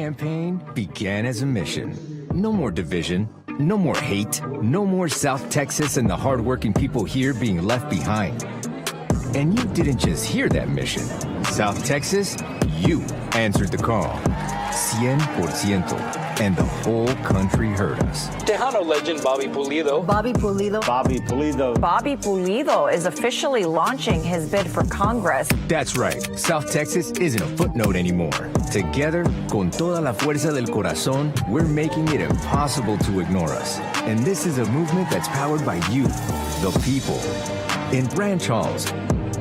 campaign began as a mission. No more division, no more hate, no more South Texas and the hardworking people here being left behind. And you didn't just hear that mission. South Texas, you answered the call. 100%. And the whole country heard us. Tejano legend Bobby Pulido. Bobby Pulido. Bobby Pulido. Bobby Pulido is officially launching his bid for Congress. That's right. South Texas isn't a footnote anymore. Together, con toda la fuerza del corazón, we're making it impossible to ignore us. And this is a movement that's powered by you, the people. In branch halls,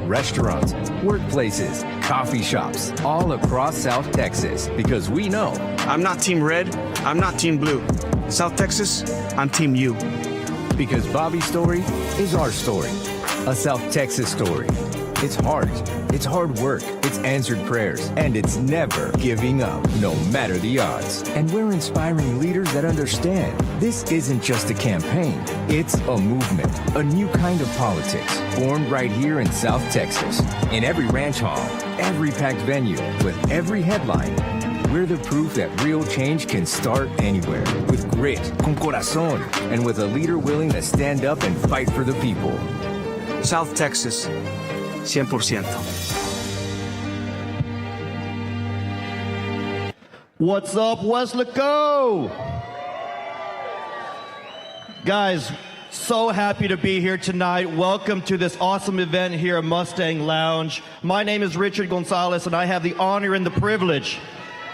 restaurants, workplaces, coffee shops, all across South Texas, because we know. I'm not Team Red, I'm not Team Blue. South Texas, I'm Team U. Because Bobby's story is our story, a South Texas story. It's hard work, it's answered prayers, and it's never giving up, no matter the odds. And we're inspiring leaders that understand this isn't just a campaign, it's a movement, a new kind of politics, formed right here in South Texas. In every ranch hall, every packed venue, with every headline, we're the proof that real change can start anywhere, with grit, con corazón, and with a leader willing to stand up and fight for the people. South Texas, 100%. What's up, Weslaco? Guys, so happy to be here tonight. Welcome to this awesome event here at Mustang Lounge. My name is Richard Gonzalez, and I have the honor and the privilege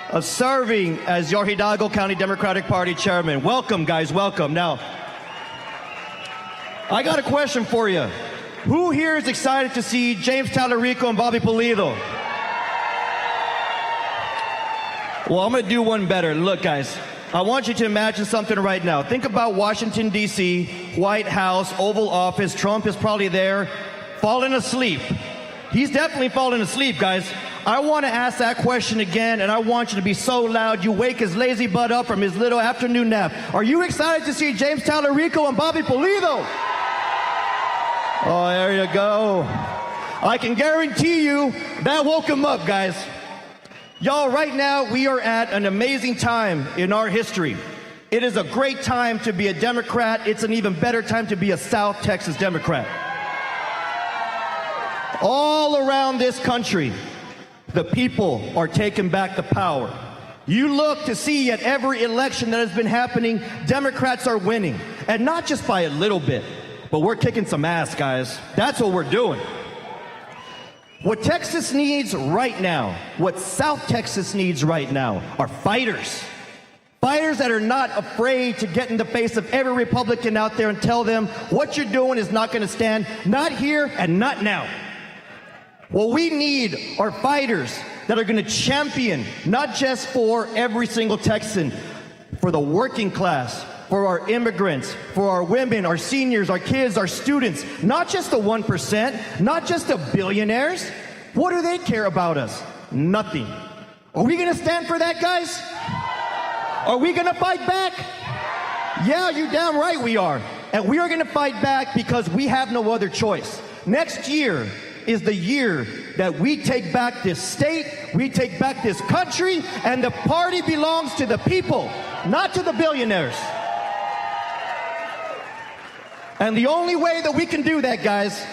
of serving as your Hidalgo County Democratic Party chairman. Welcome, guys, welcome. Now, I got a question for you. Who here is excited to see James Talarico and Bobby Pulido? Well, I'm gonna do one better. Look, guys, I want you to imagine something right now. Think about Washington, D.C., White House, Oval Office. Trump is probably there, falling asleep. He's definitely falling asleep, guys. I want to ask that question again, and I want you to be so loud you wake his lazy butt up from his little afternoon nap. Are you excited to see James Talarico and Bobby Pulido? Oh, there you go. I can guarantee you that woke him up, guys. Y'all, right now, we are at an amazing time in our history. It is a great time to be a Democrat. It's an even better time to be a South Texas Democrat. All around this country, the people are taking back the power. You look to see at every election that has been happening, Democrats are winning. And not just by a little bit, but we're kicking some ass, guys. That's what we're doing. What Texas needs right now, what South Texas needs right now, are fighters. Fighters that are not afraid to get in the face of every Republican out there and tell them what you're doing is not going to stand, not here and not now. What we need are fighters that are going to champion, not just for every single Texan, for the working class, for our immigrants, for our women, our seniors, our kids, our students, not just the 1%, not just the billionaires. What do they care about us? Nothing. Are we going to stand for that, guys? Are we going to fight back? Yeah, you damn right we are. And we are going to fight back because we have no other choice. Next year is the year that we take back this state, we take back this country, and the party belongs to the people, not to the billionaires. And the only way that we can do that, guys,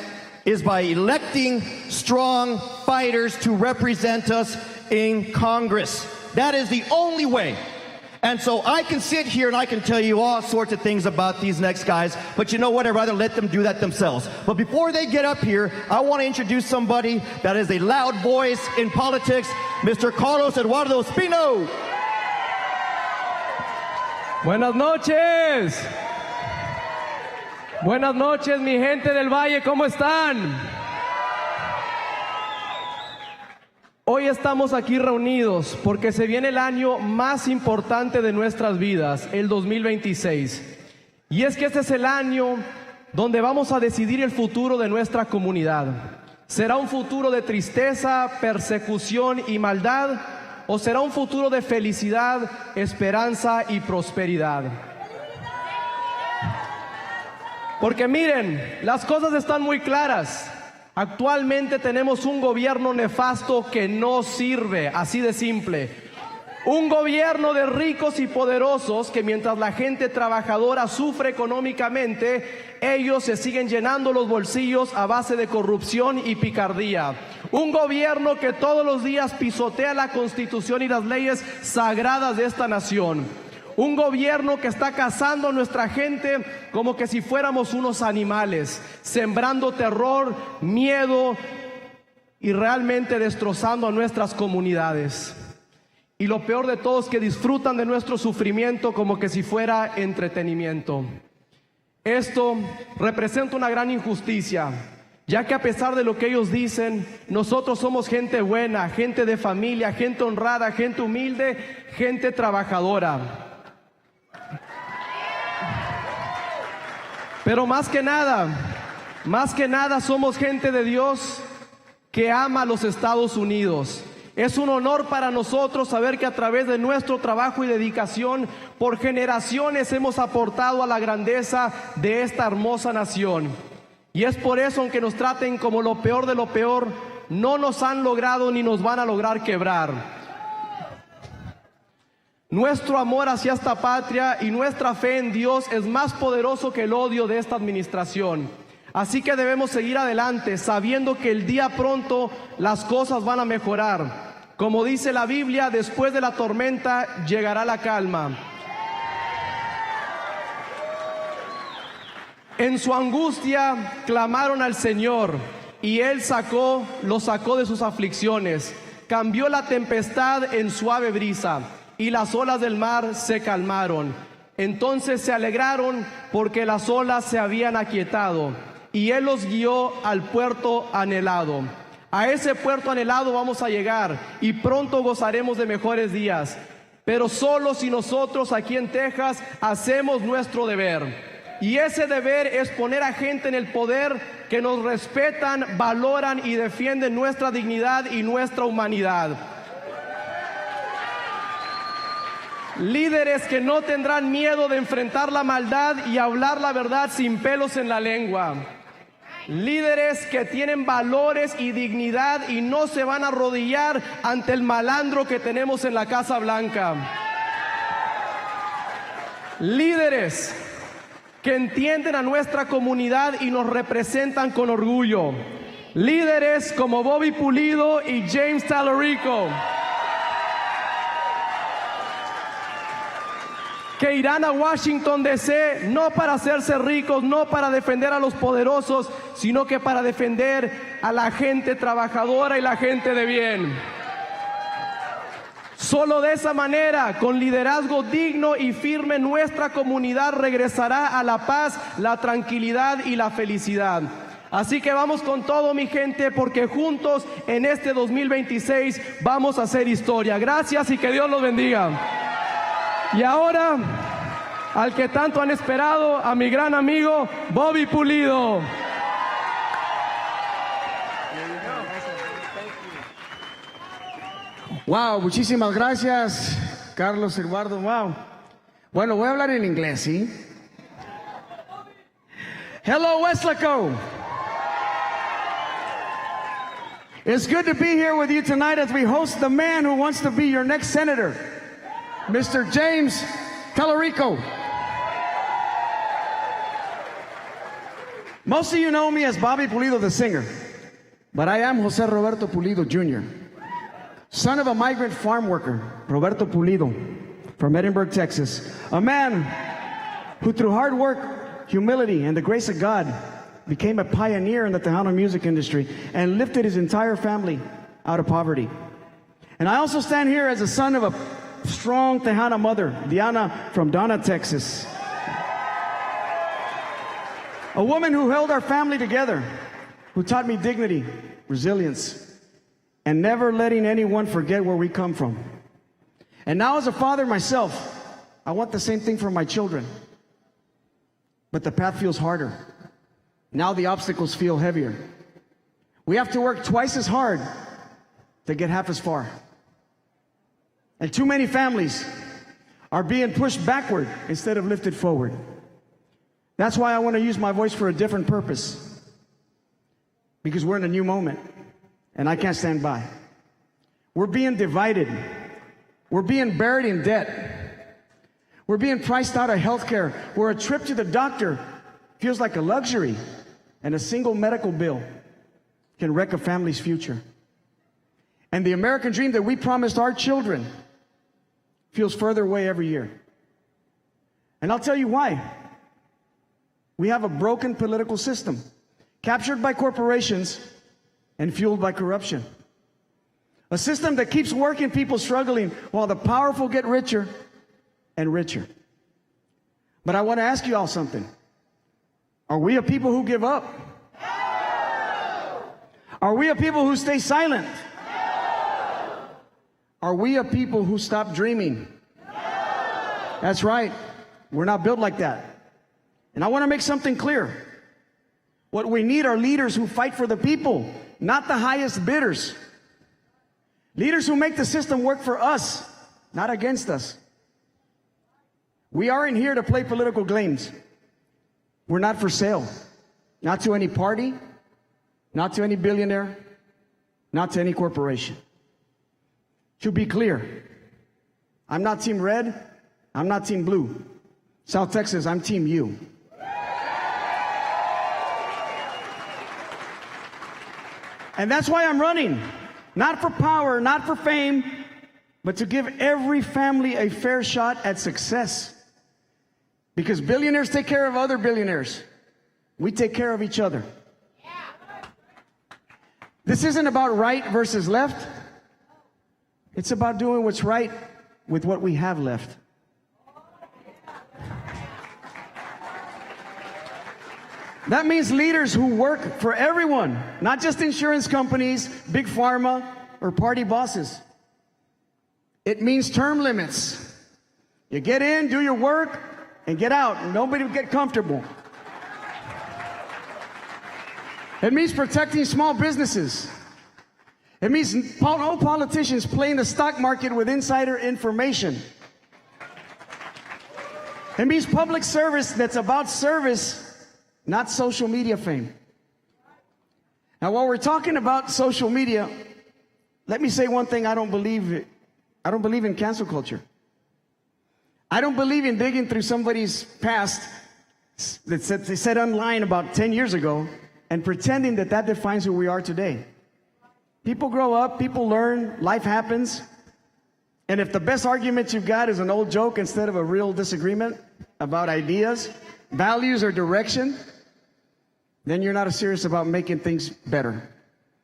is by electing strong fighters to represent us in Congress. That is the only way. And so I can sit here and I can tell you all sorts of things about these next guys, but you know what? I'd rather let them do that themselves. But before they get up here, I want to introduce somebody that is a loud voice in politics, Mr. Carlos Eduardo Espino. Buenas noches. Buenas noches, mi gente del Valle, ¿cómo están? Hoy estamos aquí reunidos porque se viene el año más importante de nuestras vidas, el 2026. Y es que este es el año donde vamos a decidir el futuro de nuestra comunidad. ¿Será un futuro de tristeza, persecución y maldad? ¿O será un futuro de felicidad, esperanza y prosperidad? Porque miren, las cosas están muy claras. Actualmente tenemos un gobierno nefasto que no sirve, así de simple. Un gobierno de ricos y poderosos que mientras la gente trabajadora sufre económicamente, ellos se siguen llenando los bolsillos a base de corrupción y picardía. Un gobierno que todos los días pisotea la Constitución y las leyes sagradas de esta nación. Un gobierno que está cazando a nuestra gente como que si fuéramos unos animales, sembrando terror, miedo y realmente destrozando a nuestras comunidades. Y lo peor de todo es que disfrutan de nuestro sufrimiento como que si fuera entretenimiento. Esto representa una gran injusticia, ya que a pesar de lo que ellos dicen, nosotros somos gente buena, gente de familia, gente honrada, gente humilde, gente trabajadora. Pero más que nada somos gente de Dios que ama a los Estados Unidos. Es un honor para nosotros saber que a través de nuestro trabajo y dedicación, por generaciones hemos aportado a la grandeza de esta hermosa nación. Y es por eso, aunque nos traten como lo peor de lo peor, no nos han logrado ni nos van a lograr quebrar. Nuestro amor hacia esta patria y nuestra fe en Dios es más poderoso que el odio de esta administración. Así que debemos seguir adelante, sabiendo que el día pronto las cosas van a mejorar. Como dice la Biblia, después de la tormenta llegará la calma. En su angustia clamaron al Señor y Él los sacó de sus aflicciones. Cambió la tempestad en suave brisa y las olas del mar se calmaron. Entonces se alegraron porque las olas se habían aquietado y Él los guió al puerto anhelado. A ese puerto anhelado vamos a llegar y pronto gozaremos de mejores días. Pero solo si nosotros aquí en Texas hacemos nuestro deber. Y ese deber es poner a gente en el poder que nos respetan, valoran y defienden nuestra dignidad y nuestra humanidad. Líderes que no tendrán miedo de enfrentar la maldad y hablar la verdad sin pelos en la lengua. Líderes que tienen valores y dignidad y no se van a arrodillar ante el malandro que tenemos en la Casa Blanca. Líderes que entienden a nuestra comunidad y nos representan con orgullo. Líderes como Bobby Pulido y James Talarico, que irán a Washington DC no para hacerse ricos, no para defender a los poderosos, sino que para defender a la gente trabajadora y la gente de bien. Solo de esa manera, con liderazgo digno y firme, nuestra comunidad regresará a la paz, la tranquilidad y la felicidad. Así que vamos con todo, mi gente, porque juntos en este 2026 vamos a hacer historia. Gracias y que Dios los bendiga. Y ahora, al que tanto han esperado, a mi gran amigo Bobby Pulido. Wow, muchísimas gracias, Carlos Eduardo. Wow. Bueno, voy a hablar en inglés, ¿sí? Hello, Weslaco. It's good to be here with you tonight as we host the man who wants to be your next senator, Mr. James Talarico. Most of you know me as Bobby Pulido, the singer, but I am Jose Roberto Pulido Jr., son of a migrant farm worker, Roberto Pulido, from Edinburgh, Texas, a man who through hard work, humility, and the grace of God became a pioneer in the Tejano music industry and lifted his entire family out of poverty. And I also stand here as a son of a strong Tejana mother, Diana from Donna, Texas. A woman who held our family together, who taught me dignity, resilience, and never letting anyone forget where we come from. And now as a father myself, I want the same thing for my children. But the path feels harder. Now the obstacles feel heavier. We have to work twice as hard to get half as far. And too many families are being pushed backward instead of lifted forward. That's why I want to use my voice for a different purpose. Because we're in a new moment, and I can't stand by. We're being divided. We're being buried in debt. We're being priced out of healthcare, where a trip to the doctor feels like a luxury, and a single medical bill can wreck a family's future. And the American dream that we promised our children feels further away every year. And I'll tell you why. We have a broken political system, captured by corporations and fueled by corruption. A system that keeps working people struggling while the powerful get richer and richer. But I want to ask you all something. Are we a people who give up? No. Are we a people who stay silent? No. Are we a people who stop dreaming? No. That's right. We're not built like that. And I want to make something clear. What we need are leaders who fight for the people, not the highest bidders. Leaders who make the system work for us, not against us. We aren't here to play political games. We're not for sale. Not to any party, not to any billionaire, not to any corporation. To be clear, I'm not Team Red, I'm not Team Blue. South Texas, I'm Team U. And that's why I'm running. Not for power, not for fame, but to give every family a fair shot at success. Because billionaires take care of other billionaires. We take care of each other. This isn't about right versus left. It's about doing what's right with what we have left. That means leaders who work for everyone, not just insurance companies, big pharma, or party bosses. It means term limits. You get in, do your work, and get out. Nobody will get comfortable. It means protecting small businesses. It means no politicians playing the stock market with insider information. It means public service that's about service, not social media fame. Now, while we're talking about social media, let me say one thing I don't believe in cancel culture. I don't believe in digging through somebody's past that they said online about 10 years ago and pretending that that defines who we are today. People grow up, people learn, life happens. And if the best argument you've got is an old joke instead of a real disagreement about ideas, values, or direction, then you're not serious about making things better.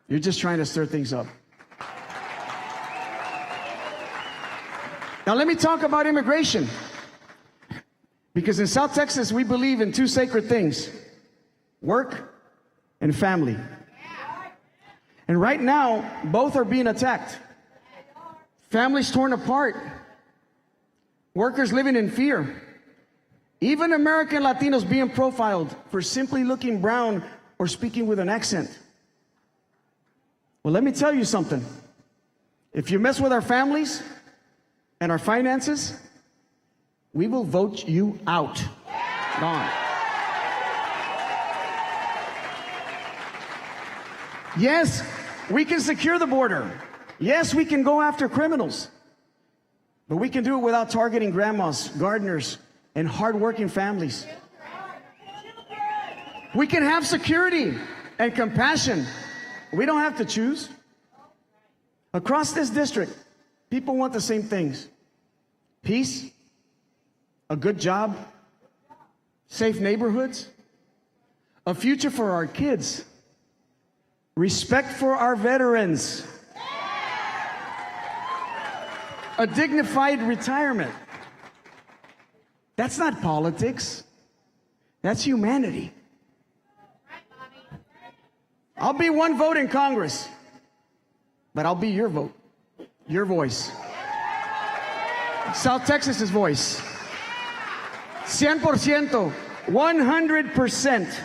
You're just trying to stir things up. Now let me talk about immigration. Because in South Texas, we believe in two sacred things: work and family. And right now, both are being attacked. Families torn apart. Workers living in fear. Even American Latinos being profiled for simply looking brown or speaking with an accent. Well, let me tell you something. If you mess with our families and our finances, we will vote you out. Gone. Yes, we can secure the border. Yes, we can go after criminals. But we can do it without targeting grandmas, gardeners, and hardworking families. We can have security and compassion. We don't have to choose. Across this district, people want the same things: peace, a good job, safe neighborhoods, a future for our kids, respect for our veterans, a dignified retirement. That's not politics. That's humanity. I'll be one vote in Congress, but I'll be your vote, your voice. South Texas's voice. 100%, 100%.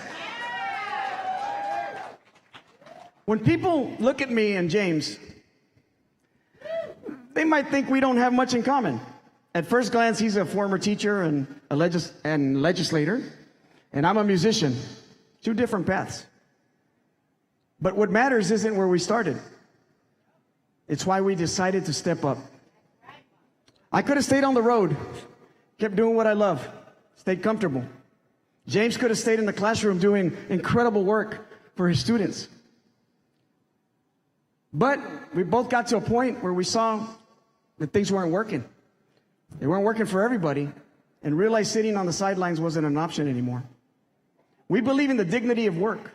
When people look at me and James, they might think we don't have much in common. At first glance, he's a former teacher and a legislator, and I'm a musician. Two different paths. But what matters isn't where we started. It's why we decided to step up. I could have stayed on the road, kept doing what I love, stayed comfortable. James could have stayed in the classroom doing incredible work for his students. But we both got to a point where we saw that things weren't working. They weren't working for everybody, and realized sitting on the sidelines wasn't an option anymore. We believe in the dignity of work.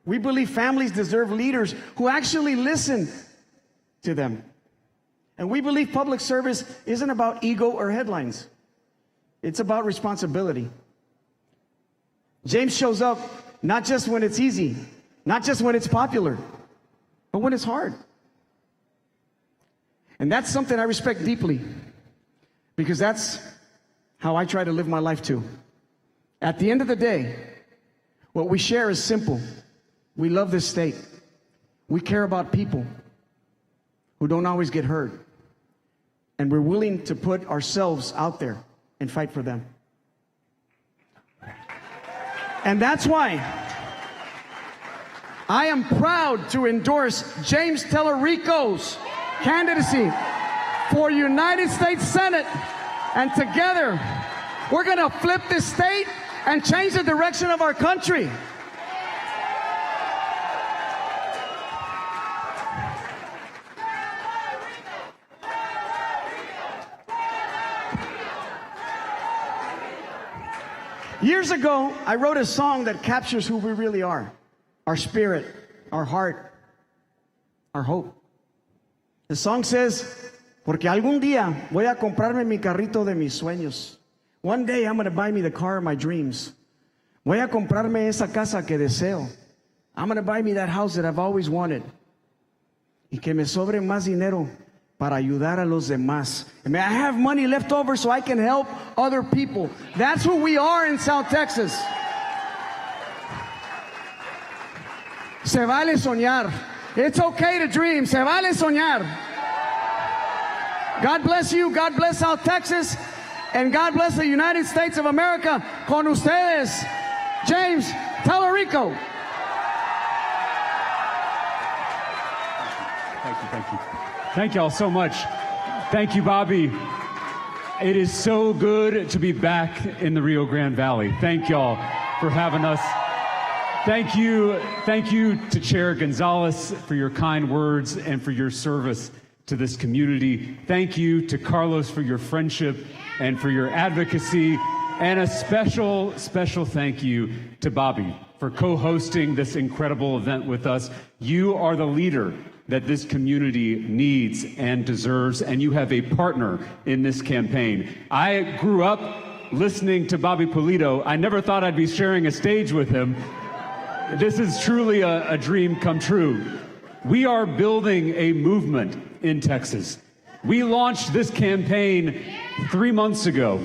We believe families deserve leaders who actually listen to them. And we believe public service isn't about ego or headlines. It's about responsibility. James shows up not just when it's easy, not just when it's popular, but when it's hard. And that's something I respect deeply, because that's how I try to live my life too. At the end of the day, what we share is simple. We love this state. We care about people who don't always get heard. And we're willing to put ourselves out there and fight for them. And that's why I am proud to endorse James Talarico's candidacy for United States Senate. And together, we're going to flip this state and change the direction of our country. Years ago, I wrote a song that captures who we really are. Our spirit, our heart, our hope. The song says, porque algún día voy a comprarme mi carrito de mis sueños. One day I'm going to buy me the car of my dreams. Voy a comprarme esa casa que deseo. I'm going to buy me that house that I've always wanted. Y que me sobre más dinero para ayudar a los demás. And may I have money left over so I can help other people. That's who we are in South Texas. Se vale soñar. It's okay to dream. Se vale soñar. God bless you. God bless South Texas. And God bless the United States of America. Con ustedes, James Talarico. Thank you. Thank y'all so much. Thank you, Bobby. It is so good to be back in the Rio Grande Valley. Thank y'all for having us. Thank you to Chair Gonzalez for your kind words and for your service to this community. Thank you to Carlos for your friendship and for your advocacy. And a special thank you to Bobby for co-hosting this incredible event with us. You are the leader that this community needs and deserves, and you have a partner in this campaign. I grew up listening to Bobby Pulido. I never thought I'd be sharing a stage with him. This is truly a dream come true. We are building a movement in Texas. We launched this campaign 3 months ago,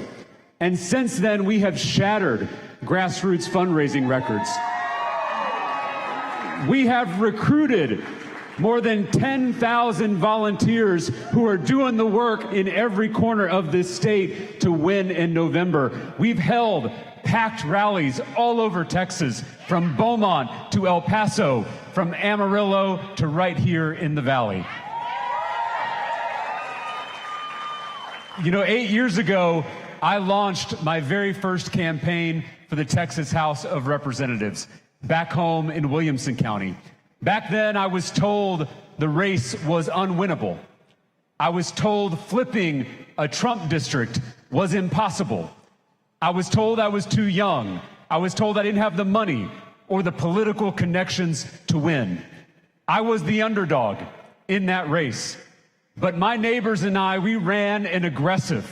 and since then we have shattered grassroots fundraising records. We have recruited more than 10,000 volunteers who are doing the work in every corner of this state to win in November. We've held packed rallies all over Texas, from Beaumont to El Paso, from Amarillo to right here in the Valley. You know, 8 years ago, I launched my very first campaign for the Texas House of Representatives back home in Williamson County. Back then, I was told the race was unwinnable. I was told flipping a Trump district was impossible. I was told I was too young. I was told I didn't have the money or the political connections to win. I was the underdog in that race. But my neighbors and I, we ran an aggressive,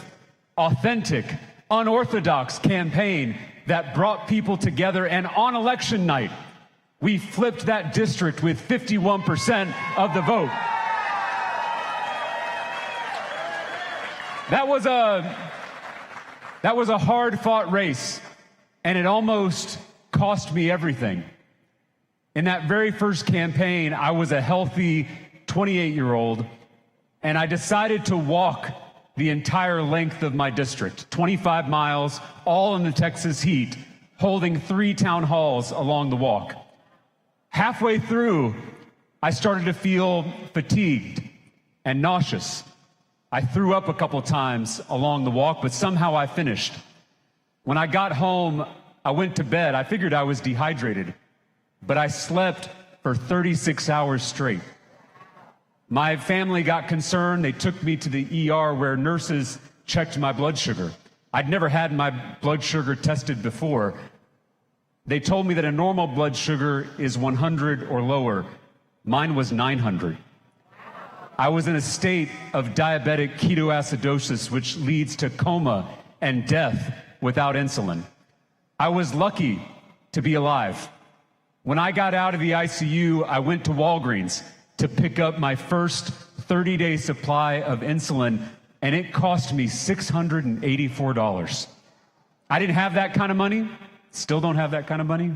authentic, unorthodox campaign that brought people together, and on election night, we flipped that district with 51% of the vote. That was a hard-fought race, and it almost cost me everything. In that very first campaign, I was a healthy 28-year-old, and I decided to walk the entire length of my district, 25 miles, all in the Texas heat, holding 3 town halls along the walk. Halfway through, I started to feel fatigued and nauseous. I threw up a couple times along the walk, but somehow I finished. When I got home, I went to bed. I figured I was dehydrated, but I slept for 36 hours straight. My family got concerned. They took me to the ER where nurses checked my blood sugar. I'd never had my blood sugar tested before. They told me that a normal blood sugar is 100 or lower. Mine was 900. I was in a state of diabetic ketoacidosis, which leads to coma and death without insulin. I was lucky to be alive. When I got out of the ICU, I went to Walgreens to pick up my first 30-day supply of insulin, and it cost me $684. I didn't have that kind of money, still don't have that kind of money,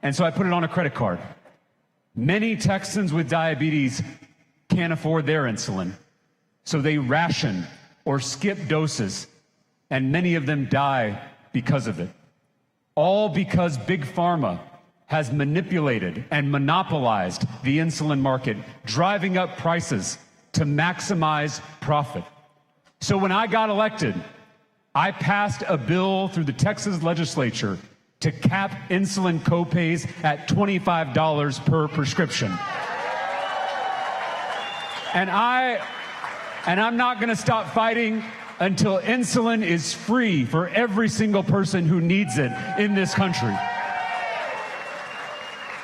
and so I put it on a credit card. Many Texans with diabetes can't afford their insulin, so they ration or skip doses, and many of them die because of it. All because Big Pharma has manipulated and monopolized the insulin market, driving up prices to maximize profit. So when I got elected, I passed a bill through the Texas legislature to cap insulin copays at $25 per prescription. And I'm not going to stop fighting until insulin is free for every single person who needs it in this country.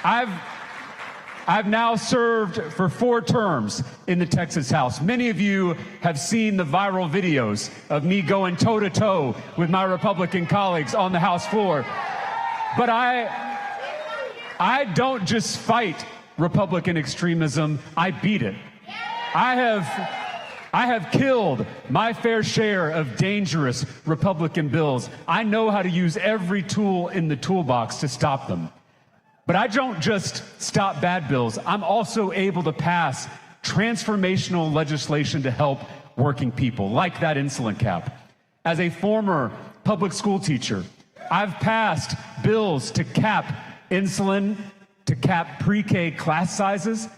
I've now served for 4 terms in the Texas House. Many of you have seen the viral videos of me going toe-to-toe with my Republican colleagues on the House floor. But I don't just fight Republican extremism, I beat it. I have killed my fair share of dangerous Republican bills. I know how to use every tool in the toolbox to stop them. But I don't just stop bad bills. I'm also able to pass transformational legislation to help working people, like that insulin cap. As a former public school teacher, I've passed bills to cap insulin, to cap pre-K class sizes,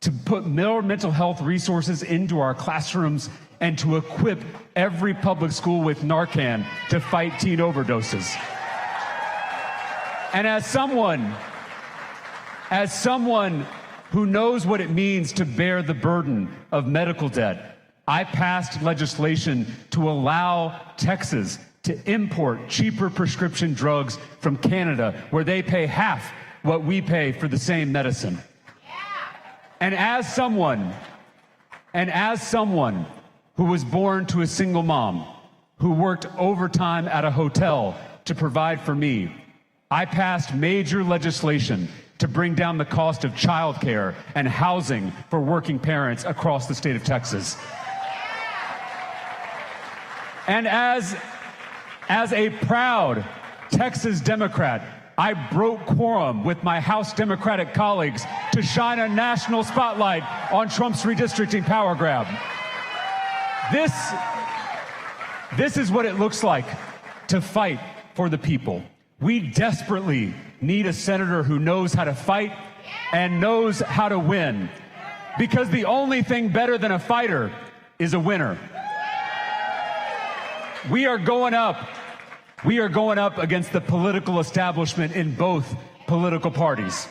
to put more mental health resources into our classrooms, and to equip every public school with Narcan to fight teen overdoses. And as someone who knows what it means to bear the burden of medical debt, I passed legislation to allow Texas to import cheaper prescription drugs from Canada, where they pay half what we pay for the same medicine. And as someone who was born to a single mom, who worked overtime at a hotel to provide for me, I passed major legislation to bring down the cost of childcare and housing for working parents across the state of Texas. And as a proud Texas Democrat, I broke quorum with my House Democratic colleagues to shine a national spotlight on Trump's redistricting power grab. This is what it looks like to fight for the people. We desperately need a senator who knows how to fight and knows how to win, because the only thing better than a fighter is a winner. We are going up against the political establishment in both political parties.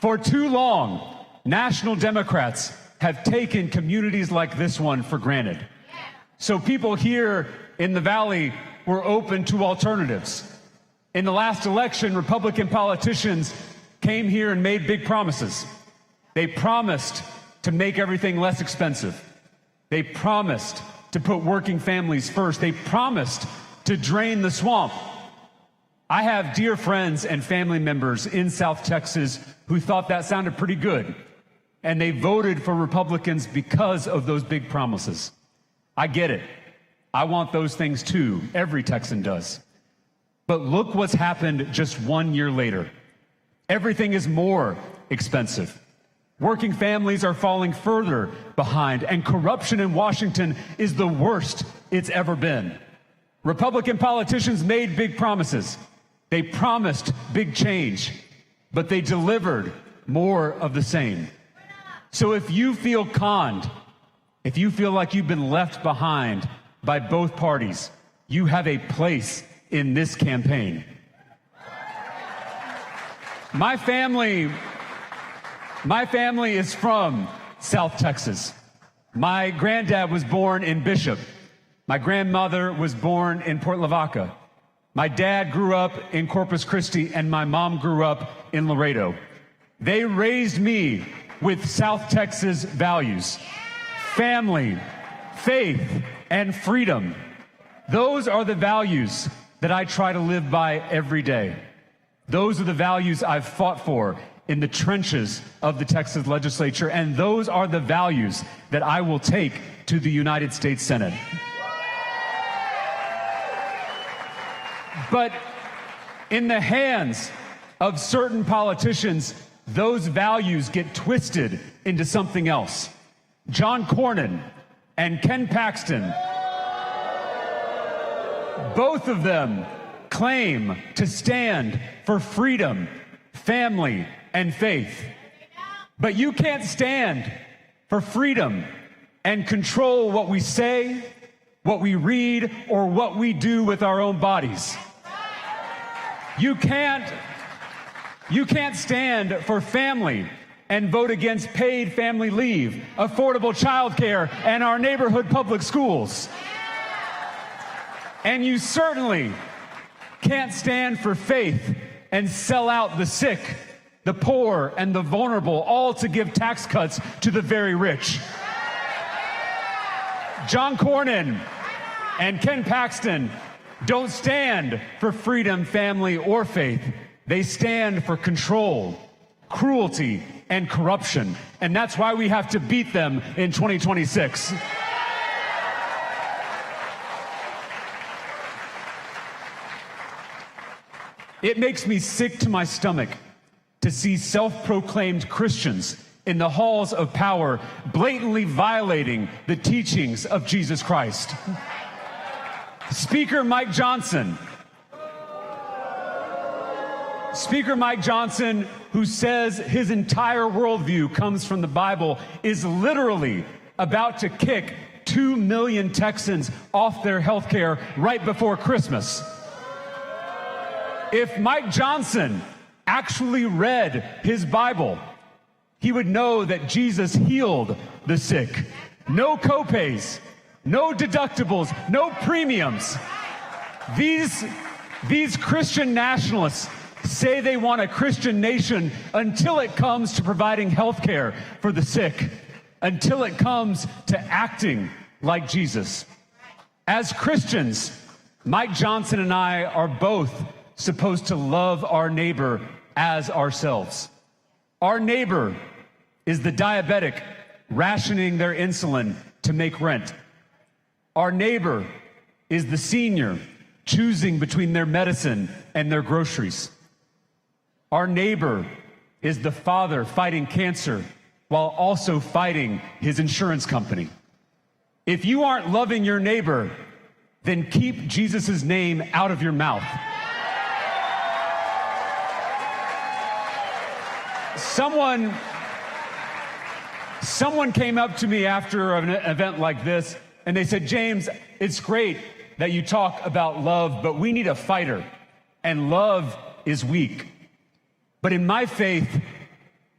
For too long, national Democrats have taken communities like this one for granted. So people here in the Valley were open to alternatives. In the last election, Republican politicians came here and made big promises. They promised to make everything less expensive. They promised to put working families first. They promised to drain the swamp. I have dear friends and family members in South Texas who thought that sounded pretty good, and they voted for Republicans because of those big promises. I get it. I want those things too. Every Texan does. But look what's happened just 1 year later. Everything is more expensive. Working families are falling further behind, and corruption in Washington is the worst it's ever been. Republican politicians made big promises. They promised big change, but they delivered more of the same. So if you feel conned, if you feel like you've been left behind by both parties, you have a place in this campaign. My family is from South Texas. My granddad was born in Bishop. My grandmother was born in Port Lavaca. My dad grew up in Corpus Christi, and my mom grew up in Laredo. They raised me with South Texas values: family, faith, and freedom. Those are the values that I try to live by every day. Those are the values I've fought for in the trenches of the Texas legislature, and those are the values that I will take to the United States Senate. But in the hands of certain politicians, those values get twisted into something else. John Cornyn and Ken Paxton, both of them claim to stand for freedom, family, and faith. But you can't stand for freedom and control what we say, what we read, or what we do with our own bodies. You can't stand for family and vote against paid family leave, affordable childcare, and our neighborhood public schools. And you certainly can't stand for faith and sell out the sick, the poor, and the vulnerable, all to give tax cuts to the very rich. John Cornyn and Ken Paxton don't stand for freedom, family, or faith. They stand for control, cruelty, and corruption. And that's why we have to beat them in 2026. It makes me sick to my stomach to see self-proclaimed Christians in the halls of power blatantly violating the teachings of Jesus Christ. Speaker Mike Johnson, who says his entire worldview comes from the Bible, is literally about to kick 2 million Texans off their health care right before Christmas. If Mike Johnson actually read his Bible, he would know that Jesus healed the sick. No copays, no deductibles, no premiums. These Christian nationalists say they want a Christian nation until it comes to providing health care for the sick, until it comes to acting like Jesus. As Christians, Mike Johnson and I are both supposed to love our neighbor as ourselves. Our neighbor is the diabetic rationing their insulin to make rent. Our neighbor is the senior choosing between their medicine and their groceries. Our neighbor is the father fighting cancer while also fighting his insurance company. If you aren't loving your neighbor, then keep Jesus' name out of your mouth. Someone came up to me after an event like this, and they said, "James, it's great that you talk about love, but we need a fighter, and love is weak." But in my faith,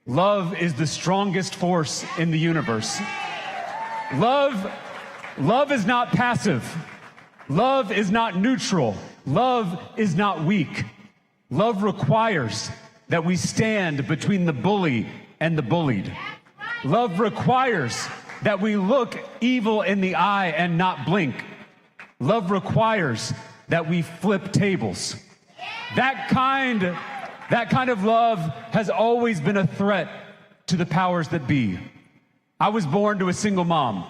love is the strongest force in the universe. Love is not passive. Love is not neutral. Love is not weak. Love requires that we stand between the bully and the bullied. Love requires that we look evil in the eye and not blink. Love requires that we flip tables. That kind of love has always been a threat to the powers that be. I was born to a single mom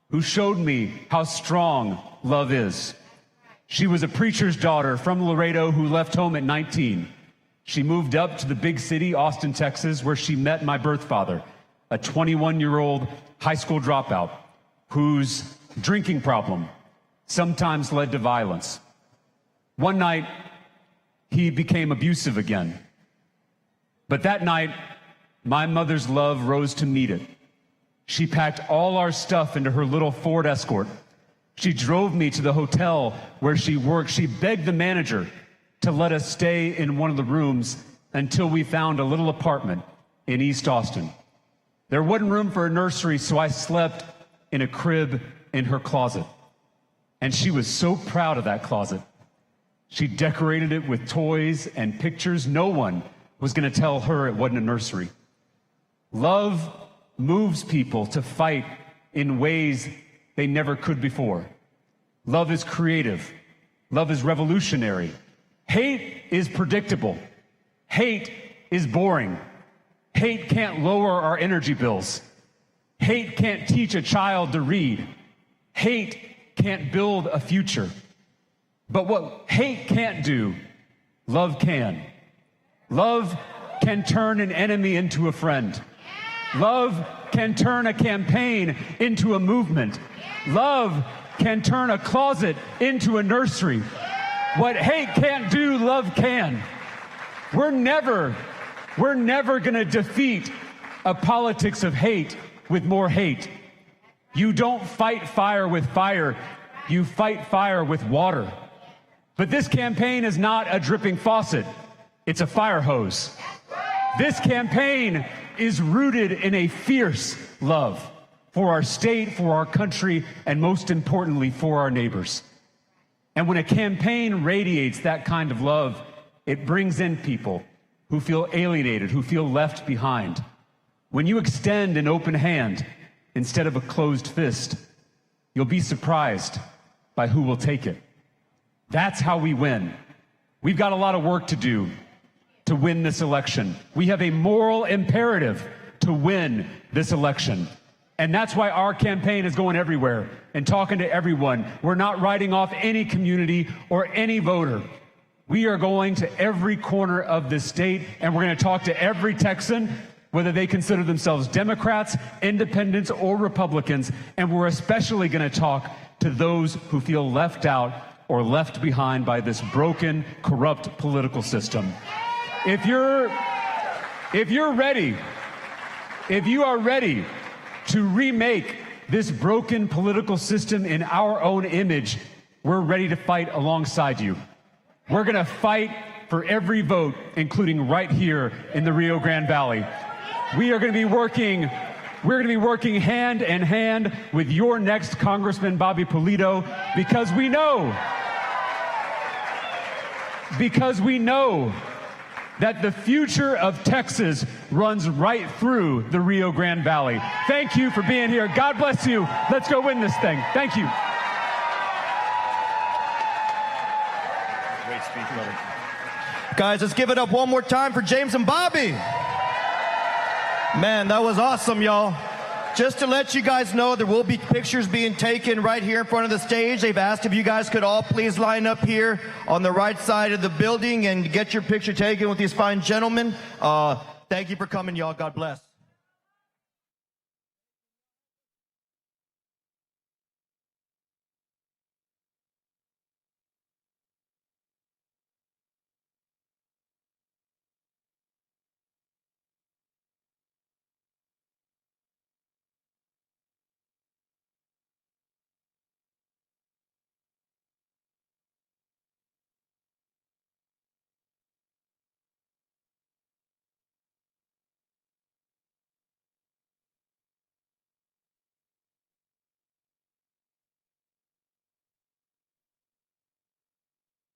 who showed me how strong love is. She was a preacher's daughter from Laredo who left home at 19. She moved up to the big city, Austin, Texas, where she met my birth father, a 21-year-old high school dropout whose drinking problem sometimes led to violence. One night, he became abusive again. But that night, my mother's love rose to meet it. She packed all our stuff into her little Ford Escort. She drove me to the hotel where she worked. She begged the manager to let us stay in one of the rooms until we found a little apartment in East Austin. There wasn't room for a nursery, so I slept in a crib in her closet. And she was so proud of that closet. She decorated it with toys and pictures. No one was going to tell her it wasn't a nursery. Love moves people to fight in ways they never could before. Love is creative. Love is revolutionary. Hate is predictable. Hate is boring. Hate can't lower our energy bills. Hate can't teach a child to read. Hate can't build a future. But what hate can't do, love can. Love can turn an enemy into a friend. Love can turn a campaign into a movement. Love can turn a closet into a nursery. What hate can't do, love can. We're never going to defeat a politics of hate with more hate. You don't fight fire with fire. You fight fire with water. But this campaign is not a dripping faucet. It's a fire hose. This campaign is rooted in a fierce love for our state, for our country, and most importantly, for our neighbors. And when a campaign radiates that kind of love, it brings in people who feel alienated, who feel left behind. When you extend an open hand instead of a closed fist, you'll be surprised by who will take it. That's how we win. We've got a lot of work to do to win this election. We have a moral imperative to win this election. And that's why our campaign is going everywhere and talking to everyone. We're not writing off any community or any voter. We are going to every corner of this state, and we're going to talk to every Texan, whether they consider themselves Democrats, independents, or Republicans. And we're especially going to talk to those who feel left out or left behind by this broken, corrupt political system. If you are ready to remake this broken political system in our own image, we're ready to fight alongside you. We're going to fight for every vote, including right here in the Rio Grande Valley. We're going to be working hand in hand with your next Congressman Bobby Pulido, because we know that the future of Texas runs right through the Rio Grande Valley. Thank you for being here. God bless you. Let's go win this thing. Thank you. Great speech, brother. Guys, let's give it up one more time for James and Bobby. Man, that was awesome, y'all. Just to let you guys know, there will be pictures being taken right here in front of the stage. They've asked if you guys could all please line up here on the right side of the building and get your picture taken with these fine gentlemen. Thank you for coming, y'all. God bless.